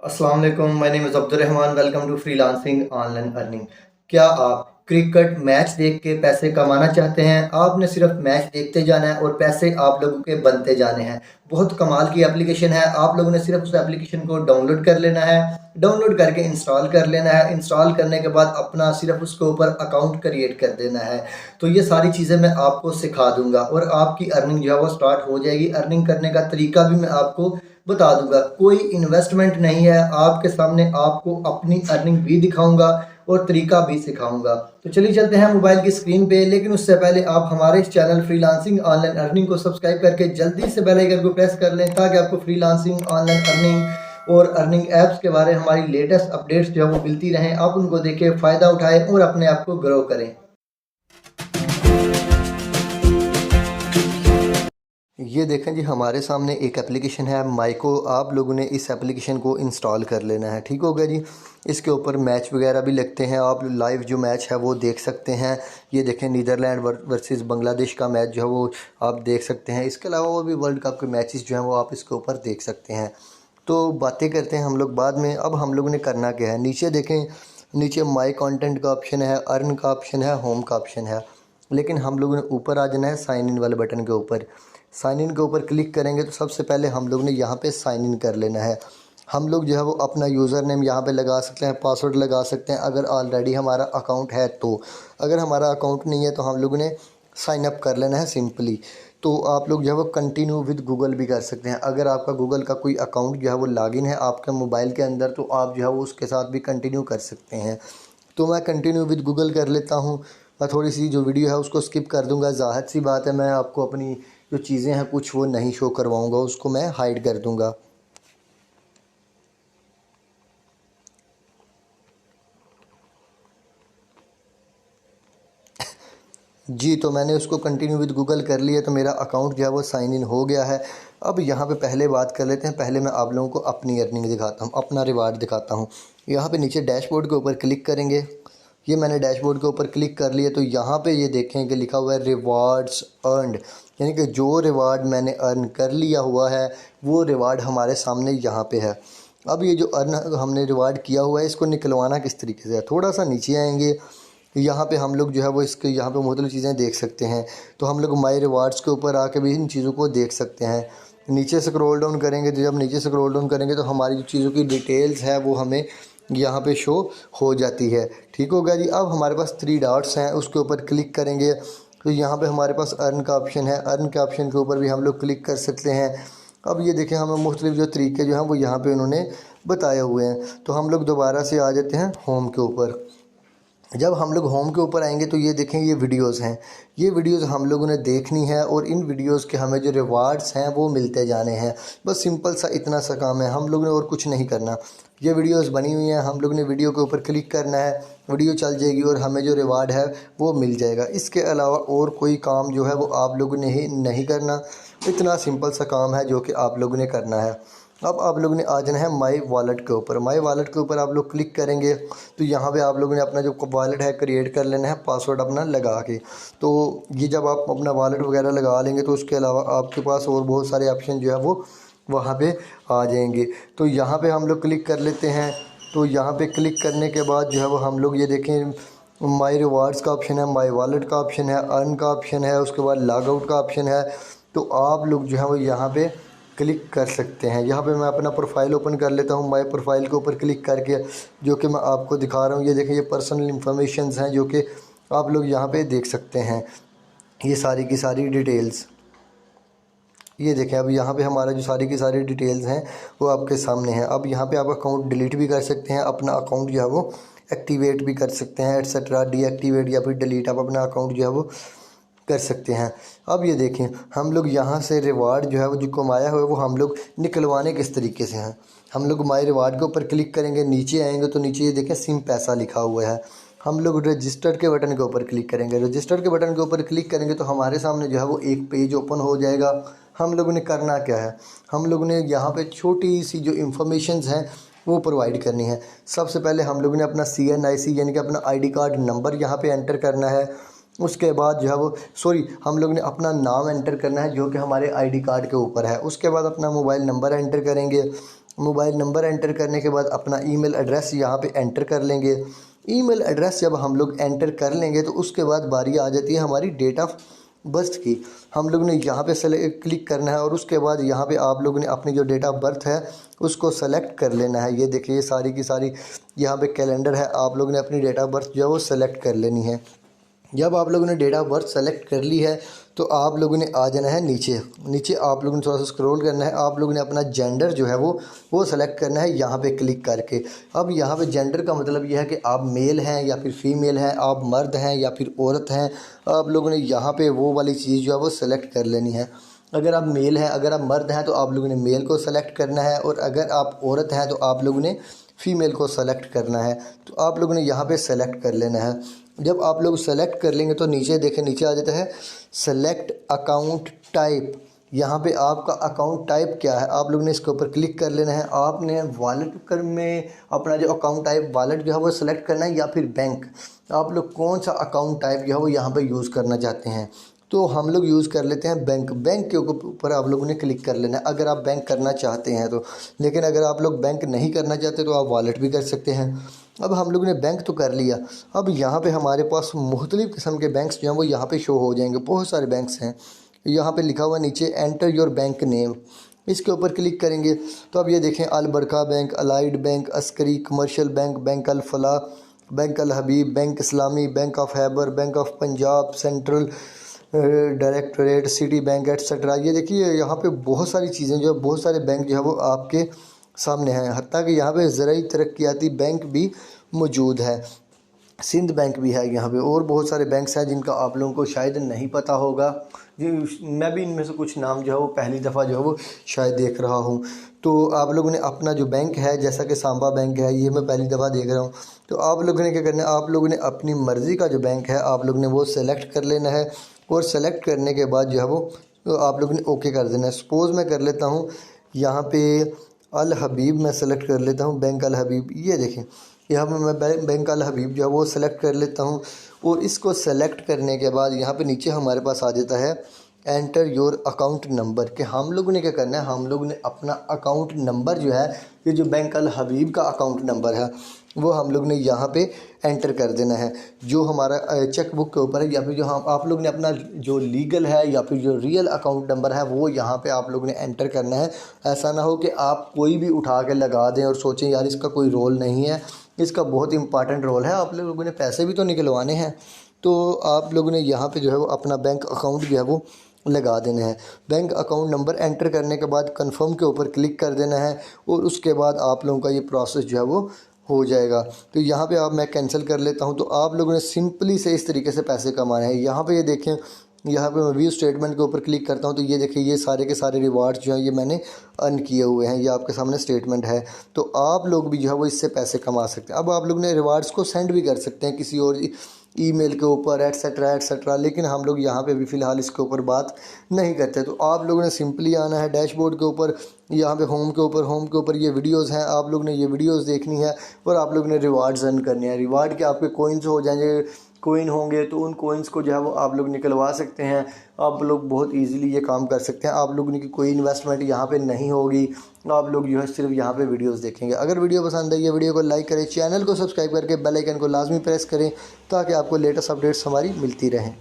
अस्सलाम वालेकुम, my name is Abdurrahman. Welcome to freelancing online earning. क्या आप क्रिकेट मैच देख के पैसे कमाना चाहते हैं? आपने सिर्फ मैच देखते जाना है और पैसे आप लोगों के बनते जाने हैं। बहुत कमाल की एप्लीकेशन है। आप लोगों ने सिर्फ उस एप्लीकेशन को डाउनलोड कर लेना है, डाउनलोड करके इंस्टॉल कर लेना है। इंस्टॉल करने के बाद अपना सिर्फ उसके ऊपर अकाउंट क्रिएट कर देना है। तो ये सारी चीज़ें मैं आपको सिखा दूंगा और आपकी अर्निंग जो है वो स्टार्ट हो जाएगी। अर्निंग करने का तरीका भी मैं आपको बता दूंगा। कोई इन्वेस्टमेंट नहीं है, आपके सामने आपको अपनी अर्निंग भी दिखाऊंगा और तरीका भी सिखाऊंगा। तो चलिए चलते हैं मोबाइल की स्क्रीन पे। लेकिन उससे पहले आप हमारे इस चैनल फ्रीलांसिंग ऑनलाइन अर्निंग को सब्सक्राइब करके जल्दी से बेल आइकन को प्रेस कर लें, ताकि आपको फ्रीलांसिंग ऑनलाइन अर्निंग और अर्निंग ऐप्स के बारे में हमारी लेटेस्ट अपडेट्स जो है वो मिलती रहें। आप उनको देखें, फ़ायदा उठाएं और अपने आप को ग्रो करें। ये देखें जी, हमारे सामने एक एप्लीकेशन है माइको। आप लोगों ने इस एप्लीकेशन को इंस्टॉल कर लेना है। ठीक हो गया जी। इसके ऊपर मैच वगैरह भी लगते हैं, आप लाइव जो मैच है वो देख सकते हैं। ये देखें, नीदरलैंड वर्सेस बांग्लादेश का मैच जो है वो आप देख सकते हैं। इसके अलावा और भी वर्ल्ड कप के मैचेस जो हैं वो आप इसके ऊपर देख सकते हैं। तो बातें करते हैं हम लोग बाद में। अब हम लोगों ने करना क्या है, नीचे देखें, नीचे माई कंटेंट का ऑप्शन है, अर्न का ऑप्शन है, होम का ऑप्शन है। लेकिन हम लोगों ने ऊपर आ जाना है साइन इन वाले बटन के ऊपर। साइन इन के ऊपर क्लिक करेंगे तो सबसे पहले हम लोग ने यहाँ पे साइन इन कर लेना है। हम लोग जो है वो अपना यूज़र नेम यहाँ पे लगा सकते हैं, पासवर्ड लगा सकते हैं अगर ऑलरेडी हमारा अकाउंट है तो। अगर हमारा अकाउंट नहीं है तो हम लोगों ने साइन अप कर लेना है सिंपली। तो आप लोग जो है वो कंटिन्यू विद गूगल भी कर सकते हैं। अगर आपका गूगल का कोई अकाउंट जो है वो लॉगिन है आपके मोबाइल के अंदर, तो आप जो है वो उसके साथ भी कंटिन्यू कर सकते हैं। तो मैं कंटिन्यू विद गूगल कर लेता हूँ। मैं थोड़ी सी जो वीडियो है उसको स्किप कर दूँगा। ज़ाहिर सी बात है, मैं आपको अपनी जो चीज़ें हैं कुछ वो नहीं शो करवाऊँगा, उसको मैं हाइड कर दूँगा। जी, तो मैंने उसको कंटिन्यू विद गूगल कर लिया, तो मेरा अकाउंट जो है वो साइन इन हो गया है। अब यहाँ पे पहले बात कर लेते हैं। पहले मैं आप लोगों को अपनी अर्निंग दिखाता हूँ, अपना रिवार्ड दिखाता हूँ। यहाँ पे नीचे डैशबोर्ड के ऊपर क्लिक करेंगे। ये मैंने डैशबोर्ड के ऊपर क्लिक कर लिया, तो यहाँ पे ये देखें कि लिखा हुआ है रिवार्ड्स अर्नड, यानी कि जो रिवार्ड मैंने अर्न कर लिया हुआ है वो रिवार्ड हमारे सामने यहाँ पे है। अब ये जो अर्न हमने रिवार्ड किया हुआ है इसको निकलवाना किस तरीके से है, थोड़ा सा नीचे आएंगे। यहाँ पे हम लोग जो है वो इसके यहाँ पे मुख्तलिफ़ चीज़ें देख सकते हैं। तो हम लोग माई रिवार्ड्स के ऊपर आके भी इन चीज़ों को देख सकते हैं। नीचे स्क्रॉल डाउन करेंगे, तो जब नीचे स्क्रॉल डाउन करेंगे तो हमारी जो चीज़ों की डिटेल्स है वो हमें यहाँ पे शो हो जाती है। ठीक हो गया जी। अब हमारे पास 3 डॉट्स हैं, उसके ऊपर क्लिक करेंगे तो यहाँ पे हमारे पास अर्न का ऑप्शन है। अर्न के ऑप्शन के ऊपर भी हम लोग क्लिक कर सकते हैं। अब ये देखें, हमें मुख्तलिफ़ जो तरीके जो हैं वो यहाँ पे उन्होंने बताए हुए हैं। तो हम लोग दोबारा से आ जाते हैं होम के ऊपर। जब हम लोग होम के ऊपर आएंगे तो ये देखें, ये वीडियोस हैं। ये वीडियोस हम लोगों ने देखनी है और इन वीडियोस के हमें जो रिवार्ड्स हैं वो मिलते जाने हैं। बस सिंपल सा इतना सा काम है, हम लोग ने और कुछ नहीं करना। ये वीडियोस बनी हुई हैं, हम लोग ने वीडियो के ऊपर क्लिक करना है, वीडियो चल जाएगी और हमें जो रिवार्ड है वो मिल जाएगा। इसके अलावा और कोई काम जो है वो आप लोगों ने ही नहीं करना। इतना सिंपल सा काम है जो कि आप लोगों ने करना है। अब आप लोगों ने आ जाना है माई वॉलेट के ऊपर। माई वॉलेट के ऊपर आप लोग क्लिक करेंगे तो यहाँ पे आप लोगों ने अपना जो वॉलेट है क्रिएट कर लेना है, पासवर्ड अपना लगा के। तो ये जब आप अपना वॉलेट वगैरह लगा लेंगे तो उसके अलावा आपके पास और बहुत सारे ऑप्शन जो है वो वहाँ पे आ जाएंगे। तो यहाँ पे हम लोग क्लिक कर लेते हैं। तो यहाँ पे क्लिक करने के बाद जो है वो हम लोग ये देखें, माई रिवार्ड्स का ऑप्शन है, माई वॉलेट का ऑप्शन है, अर्न का ऑप्शन है, उसके बाद लॉग आउट का ऑप्शन है। तो आप लोग जो है वो यहाँ पे क्लिक कर सकते हैं। यहाँ पे मैं अपना प्रोफाइल ओपन कर लेता हूँ। माई प्रोफाइल के ऊपर क्लिक करके जो कि मैं आपको दिखा रहा हूँ, ये देखें, ये पर्सनल इंफॉर्मेशंस हैं जो कि आप लोग यहाँ पे देख सकते हैं। ये सारी की सारी डिटेल्स, ये देखें, अब यहाँ पे हमारा जो सारी की सारी डिटेल्स हैं वो आपके सामने हैं। अब यहाँ पे आप अकाउंट डिलीट भी कर सकते हैं, अपना अकाउंट जो है वो एक्टिवेट भी कर सकते हैं, एट्सेट्रा, डीएक्टिवेट या फिर डिलीट, आप अपना अकाउंट जो है वो कर सकते हैं। अब ये देखें, हम लोग यहाँ से रिवार्ड जो है वो जो कमाया हुआ है वो हम लोग निकलवाने किस तरीके से हैं। हम लोग माई रिवार्ड के ऊपर क्लिक करेंगे, नीचे आएंगे तो नीचे ये देखें सिम पैसा लिखा हुआ है। हम लोग रजिस्टर्ड के बटन के ऊपर क्लिक करेंगे। रजिस्टर्ड के बटन के ऊपर क्लिक करेंगे तो हमारे सामने जो है वो एक पेज ओपन हो जाएगा। हम लोगों ने करना क्या है, हम लोगों ने यहाँ पे छोटी सी जो इंफॉर्मेशंस हैं वो प्रोवाइड करनी है। सबसे पहले हम लोगों ने अपना CNIC यानी कि अपना ID कार्ड नंबर यहाँ पे एंटर करना है। उसके बाद जो है वो हम लोग ने अपना नाम एंटर करना है जो कि हमारे ID कार्ड के ऊपर है। उसके बाद अपना मोबाइल नंबर एंटर करेंगे। मोबाइल नंबर एंटर करने के बाद अपना ईमेल एड्रेस यहाँ पे एंटर कर लेंगे। ईमेल एड्रेस जब हम लोग एंटर कर लेंगे तो उसके बाद बारी आ जाती है हमारी डेट ऑफ बर्थ की। हम लोग ने यहाँ पे क्लिक करना है और उसके बाद यहाँ पे आप लोगों ने अपनी जो डेट ऑफ बर्थ है उसको सेलेक्ट कर लेना है। ये देखिए, ये सारी की सारी यहाँ पे कैलेंडर है, आप लोगों ने अपनी डेट ऑफ बर्थ जो है वो सेलेक्ट कर लेनी है। जब आप लोगों ने डेट ऑफ बर्थ सेलेक्ट कर ली है तो आप लोगों ने आ जाना है नीचे। नीचे आप लोगों ने थोड़ा सा स्क्रॉल करना है, आप लोगों ने अपना जेंडर जो है वो सेलेक्ट करना है यहाँ पे क्लिक करके। अब यहाँ पे जेंडर का मतलब यह है कि आप मेल हैं या फिर फीमेल हैं, आप मर्द हैं या फिर औरत हैं। आप लोगों ने यहाँ पे वो वाली चीज़ जो है वो सेलेक्ट कर लेनी है। अगर आप मेल हैं, अगर आप मर्द हैं तो आप लोगों ने मेल को सेलेक्ट करना है, और अगर आप औरत हैं तो आप लोगों ने फ़ीमेल को सेलेक्ट करना है। तो आप लोगों ने यहाँ पे सेलेक्ट कर लेना है। जब आप लोग सेलेक्ट कर लेंगे तो नीचे देखें, नीचे आ जाता है सेलेक्ट अकाउंट टाइप। यहाँ पे आपका अकाउंट टाइप क्या है, आप लोग ने इसके ऊपर क्लिक कर लेना है। आपने वॉलेट कर में अपना जो अकाउंट टाइप वॉलेट जो है वो सेलेक्ट करना है या फिर बैंक। आप लोग कौन सा अकाउंट टाइप जो है वो यहाँ पे यूज़ करना चाहते हैं। तो हम लोग यूज़ कर लेते हैं बैंक। बैंक के ऊपर आप लोगों ने क्लिक कर लेना है अगर आप बैंक करना चाहते हैं तो। लेकिन अगर आप लोग बैंक नहीं करना चाहते तो आप वॉलेट भी कर सकते हैं। अब हम लोगों ने बैंक तो कर लिया। अब यहाँ पे हमारे पास मुख्तलिफ़ किस्म के बैंक्स जो हैं वो यहाँ पे शो हो जाएंगे। बहुत सारे बैंक्स हैं। यहाँ पे लिखा हुआ नीचे एंटर योर बैंक नेम, इसके ऊपर क्लिक करेंगे तो अब ये देखें, Al Baraka bank, Allied bank, Askari commercial bank, bank Al Falah, bank Al Habib, bank Islami, bank of Khyber, bank of Punjab, central directorate, city bank etcetera. ये देखिए, यहाँ पे बहुत सारी चीज़ें जो है, बहुत सारे बैंक जो है वो आपके सामने हैं। हत्ता कि यहाँ पे ज़राई तरक्याती बैंक भी मौजूद है, सिंध बैंक भी है यहाँ पे, और बहुत सारे बैंक्स हैं जिनका आप लोगों को शायद नहीं पता होगा। जी, मैं भी इनमें से कुछ नाम जो है वो पहली दफ़ा जो है वो शायद देख रहा हूँ। तो आप लोगों ने अपना जो बैंक है, जैसा कि सांबा बैंक है, ये मैं पहली दफ़ा देख रहा हूँ। तो आप लोगों ने क्या करना है, आप लोगों ने अपनी मर्ज़ी का जो बैंक है आप लोगों ने वो सेलेक्ट कर लेना है, और सेलेक्ट करने के बाद जो है वो तो आप लोगों ने ओके कर देना है। सपोज़ मैं कर लेता हूँ यहाँ पे अल हबीब, मैं सेलेक्ट कर लेता हूँ बैंक अल हबीब। ये देखें, यहाँ पे मैं बैंक अल हबीब जो है वो सेलेक्ट कर लेता हूँ, और इसको सेलेक्ट करने के बाद यहाँ पे नीचे हमारे पास आ जाता है एंटर योर अकाउंट नंबर। कि हम लोगों ने क्या करना है, हम लोगों ने अपना अकाउंट नंबर जो है, ये जो बैंक अल हबीब का अकाउंट नंबर है वो हम लोग ने यहाँ पे एंटर कर देना है। जो हमारा चेक बुक के ऊपर है, या फिर जो हम आप लोग ने अपना जो लीगल है या फिर जो रियल अकाउंट नंबर है वो यहाँ पे आप लोग ने एंटर करना है। ऐसा ना हो कि आप कोई भी उठा के लगा दें और सोचें यार इसका कोई रोल नहीं है। इसका बहुत इंपॉर्टेंट रोल है, आप लोगों ने पैसे भी तो निकलवाने हैं। तो आप लोगों ने यहाँ पे जो है वो अपना बैंक अकाउंट जो है वो लगा देना है। बैंक अकाउंट नंबर एंटर करने के बाद कंफर्म के ऊपर क्लिक कर देना है, और उसके बाद आप लोगों का ये प्रोसेस जो है वो हो जाएगा। तो यहाँ पे आप मैं कैंसिल कर लेता हूँ। तो आप लोगों ने सिंपली से इस तरीके से पैसे कमाने हैं। यहाँ पे ये देखें, यहाँ पे मैं व्यू स्टेटमेंट के ऊपर क्लिक करता हूँ तो ये देखिए, ये सारे के सारे रिवार्ड्स जो हैं ये मैंने अर्न किए हुए हैं। ये आपके सामने स्टेटमेंट है। तो आप लोग भी जो है वो इससे पैसे कमा सकते हैं। अब आप लोग ने रिवार्ड्स को सेंड भी कर सकते हैं किसी और ईमेल के ऊपर एट्सट्रा एट्सट्रा, लेकिन हम लोग यहाँ पे भी फ़िलहाल इसके ऊपर बात नहीं करते। तो आप लोगों ने सिंपली आना है डैशबोर्ड के ऊपर, यहाँ पे होम के ऊपर ये वीडियोस हैं, आप लोग ने ये वीडियोस देखनी है, और आप लोग ने रिवार्ड्स अर्न करने हैं। रिवार्ड के आपके कोइंस हो जाएंगे, कोइन होंगे तो उन कोइंस को जो है वो आप लोग निकलवा सकते हैं। आप लोग बहुत इजीली ये काम कर सकते हैं। आप लोगों की कोई इन्वेस्टमेंट यहाँ पे नहीं होगी, आप लोग जो है सिर्फ यहाँ पे वीडियोस देखेंगे। अगर वीडियो पसंद आई है, वीडियो को लाइक करें, चैनल को सब्सक्राइब करके बेल आइकन को लाजमी प्रेस करें ताकि आपको लेटेस्ट अपडेट्स हमारी मिलती रहें।